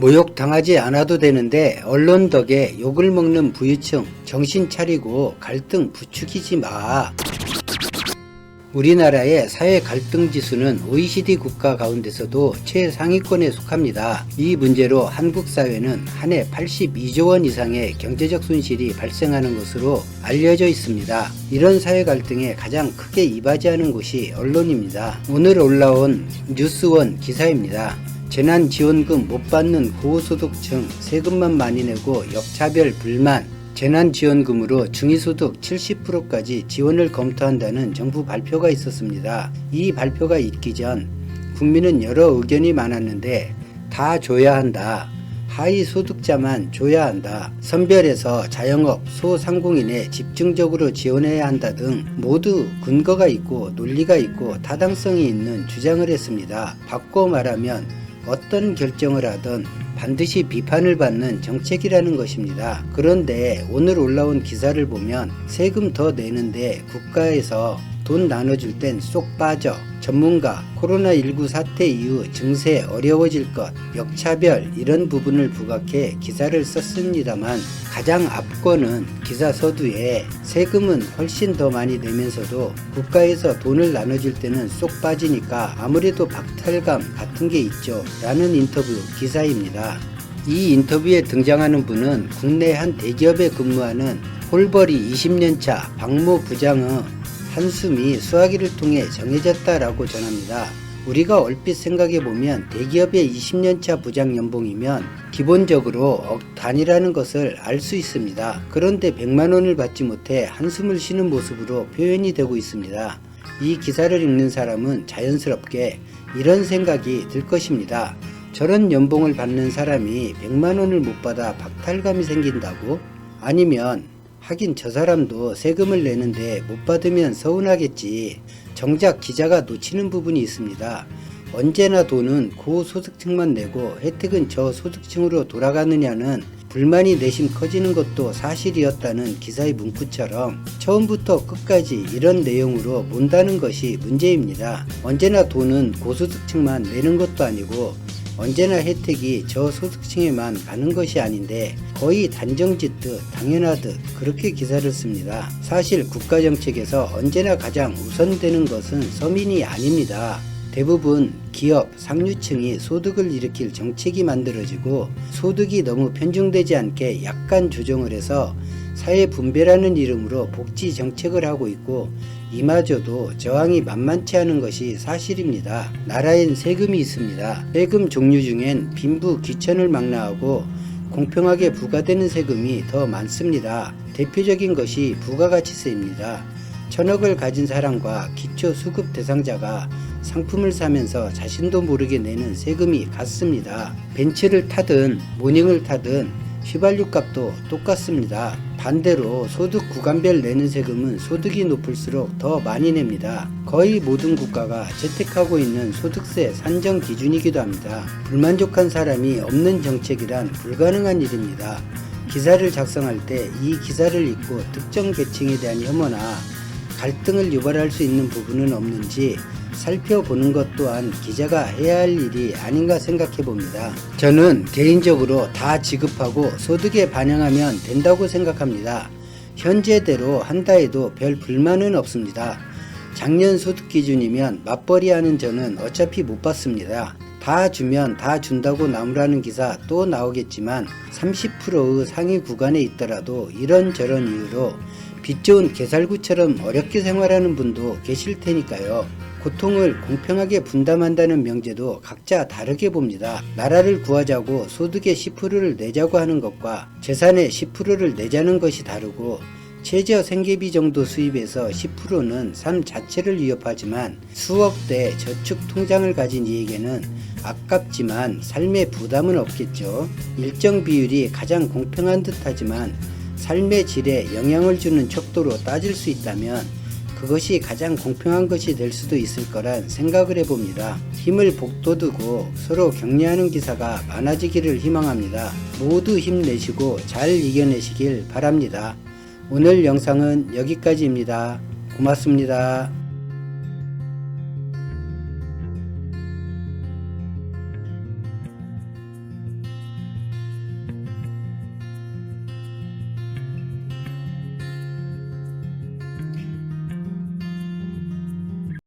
모욕당하지 않아도 되는데 언론 덕에 욕을 먹는 부유층 정신 차리고 갈등 부추기지 마. 우리나라의 사회 갈등 지수는 OECD 국가 가운데서도 최상위권에 속합니다. 이 문제로 한국 사회는 한 해 82조 원 이상의 경제적 손실이 발생하는 것으로 알려져 있습니다. 이런 사회 갈등에 가장 크게 이바지하는 곳이 언론입니다. 오늘 올라온 뉴스원 기사입니다. 재난지원금 못 받는 고소득층 세금만 많이 내고 역차별 불만, 재난지원금으로 중위소득 70%까지 지원을 검토한다는 정부 발표가 있었습니다. 이 발표가 있기 전 국민은 여러 의견이 많았는데 다 줘야 한다, 하위 소득자만 줘야 한다, 선별해서 자영업, 소상공인에 집중적으로 지원해야 한다 등 모두 근거가 있고 논리가 있고 타당성이 있는 주장을 했습니다. 바꿔 말하면 어떤 결정을 하든 반드시 비판을 받는 정책이라는 것입니다. 그런데 오늘 올라온 기사를 보면 세금 더 내는데 국가에서 돈 나눠줄 땐 쏙 빠져, 전문가, 코로나19 사태 이후 증세 어려워질 것, 역차별 이런 부분을 부각해 기사를 썼습니다만 가장 앞권은 기사 서두에 세금은 훨씬 더 많이 내면서도 국가에서 돈을 나눠줄 때는 쏙 빠지니까 아무래도 박탈감 같은 게 있죠 라는 인터뷰 기사입니다. 이 인터뷰에 등장하는 분은 국내 한 대기업에 근무하는 홀벌이 20년차 박모 부장의 한숨이 수화기를 통해 정해졌다라고 전합니다. 우리가 얼핏 생각해보면 대기업의 20년차 부장 연봉이면 기본적으로 억 단위라는 것을 알 수 있습니다. 그런데 100만원을 받지 못해 한숨을 쉬는 모습으로 표현이 되고 있습니다. 이 기사를 읽는 사람은 자연스럽게 이런 생각이 들 것입니다. 저런 연봉을 받는 사람이 100만원을 못 받아 박탈감이 생긴다고? 아니면 하긴 저 사람도 세금을 내는데 못 받으면 서운하겠지. 정작 기자가 놓치는 부분이 있습니다. 언제나 돈은 고소득층만 내고 혜택은 저소득층으로 돌아가느냐는 불만이 내심 커지는 것도 사실이었다는 기사의 문구처럼 처음부터 끝까지 이런 내용으로 몬다는 것이 문제입니다. 언제나 돈은 고소득층만 내는 것도 아니고 언제나 혜택이 저소득층에만 가는 것이 아닌데 거의 단정짓듯 당연하듯 그렇게 기사를 씁니다. 사실 국가정책에서 언제나 가장 우선되는 것은 서민이 아닙니다. 대부분 기업, 상류층이 소득을 일으킬 정책이 만들어지고 소득이 너무 편중되지 않게 약간 조정을 해서 사회 분배라는 이름으로 복지 정책을 하고 있고 이마저도 저항이 만만치 않은 것이 사실입니다. 나라엔 세금이 있습니다. 세금 종류 중엔 빈부 귀천을 망라하고 공평하게 부과되는 세금이 더 많습니다. 대표적인 것이 부가가치세입니다. 1000억을 가진 사람과 기초수급 대상자가 상품을 사면서 자신도 모르게 내는 세금이 같습니다. 벤츠를 타든 모닝을 타든 휘발유 값도 똑같습니다. 반대로 소득 구간별 내는 세금은 소득이 높을수록 더 많이 냅니다. 거의 모든 국가가 채택하고 있는 소득세 산정 기준이기도 합니다. 불만족한 사람이 없는 정책이란 불가능한 일입니다. 기사를 작성할 때 이 기사를 읽고 특정 계층에 대한 혐오나 갈등을 유발할 수 있는 부분은 없는지 살펴보는 것 또한 기자가 해야 할 일이 아닌가 생각해 봅니다. 저는 개인적으로 다 지급하고 소득에 반영하면 된다고 생각합니다. 현재대로 한다 해도 별 불만은 없습니다. 작년 소득 기준이면 맞벌이 하는 저는 어차피 못 받습니다. 다 주면 다 준다고 나무라는 기사 또 나오겠지만 30%의 상위 구간에 있더라도 이런저런 이유로 빚 좋은 개살구처럼 어렵게 생활하는 분도 계실 테니까요. 고통을 공평하게 분담한다는 명제도 각자 다르게 봅니다. 나라를 구하자고 소득의 10%를 내자고 하는 것과 재산의 10%를 내자는 것이 다르고 최저 생계비 정도 수입에서 10%는 삶 자체를 위협하지만 수억대 저축 통장을 가진 이에게는 아깝지만 삶의 부담은 없겠죠. 일정 비율이 가장 공평한 듯 하지만 삶의 질에 영향을 주는 척도로 따질 수 있다면 그것이 가장 공평한 것이 될 수도 있을 거란 생각을 해봅니다. 힘을 북돋우고 서로 격려하는 기사가 많아지기를 희망합니다. 모두 힘내시고 잘 이겨내시길 바랍니다. 오늘 영상은 여기까지입니다. 고맙습니다.